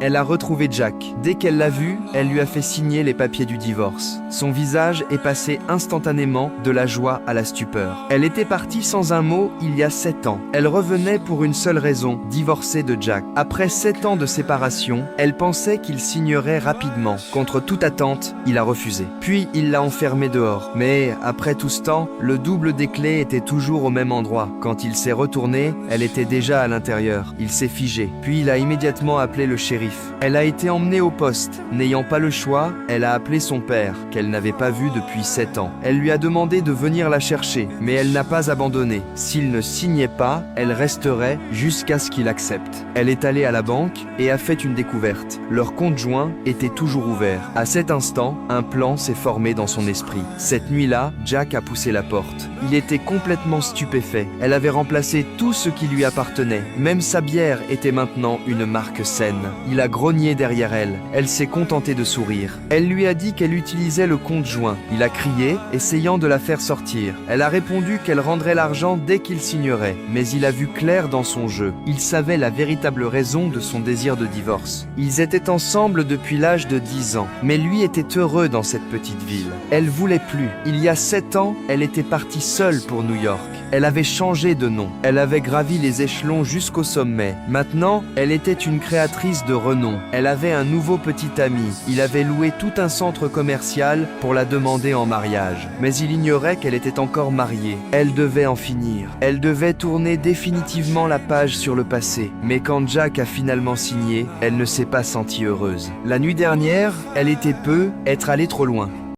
Elle a retrouvé Jack. Dès qu'elle l'a vu, elle lui a fait signer les papiers du divorce. Son visage est passé instantanément de la joie à la stupeur. Elle était partie sans un mot il y a 7 ans. Elle revenait pour une seule raison, divorcer de Jack. Après 7 ans de séparation, elle pensait qu'il signerait rapidement. Contre toute attente, il a refusé. Puis il l'a enfermée dehors. Mais après tout ce temps, le double des clés était toujours au même endroit. Quand il s'est retourné, elle était déjà à l'intérieur. Il s'est figé. Puis il a immédiatement appelé le shérif. Elle a été emmenée au poste. N'ayant pas le choix, elle a appelé son père, qu'elle n'avait pas vu depuis 7 ans. Elle lui a demandé de venir la chercher, mais elle n'a pas abandonné. S'il ne signait pas, elle resterait jusqu'à ce qu'il accepte. Elle est allée à la banque et a fait une découverte. Leur compte joint était toujours ouvert. À cet instant, un plan s'est formé dans son esprit. Cette nuit-là, Jack a poussé la porte. Il était complètement stupéfait. Elle avait remplacé tout ce qui lui appartenait. Même sa bière était maintenant une marque saine. Il a grogné derrière elle. Elle s'est contentée de sourire. Elle lui a dit qu'elle utilisait le compte joint. Il a crié, essayant de la faire sortir. Elle a répondu qu'elle rendrait l'argent dès qu'il signerait. Mais il a vu clair dans son jeu. Il savait la véritable raison de son désir de divorce. Ils étaient ensemble depuis l'âge de 10 ans. Mais lui était heureux dans cette petite ville. Elle voulait plus. Il y a 7 ans, elle était partie seule pour New York. Elle avait changé de nom. Elle avait gravi les échelons jusqu'au sommet. Maintenant, elle était une créatrice de renom. Elle avait un nouveau petit ami. Il avait loué tout un centre commercial pour la demander en mariage. Mais il ignorait qu'elle était encore mariée. Elle devait en finir. Elle devait tourner définitivement la page sur le passé. Mais quand Jack a finalement signé, elle ne s'est pas sentie heureuse. La nuit dernière, elle était être allée trop loin.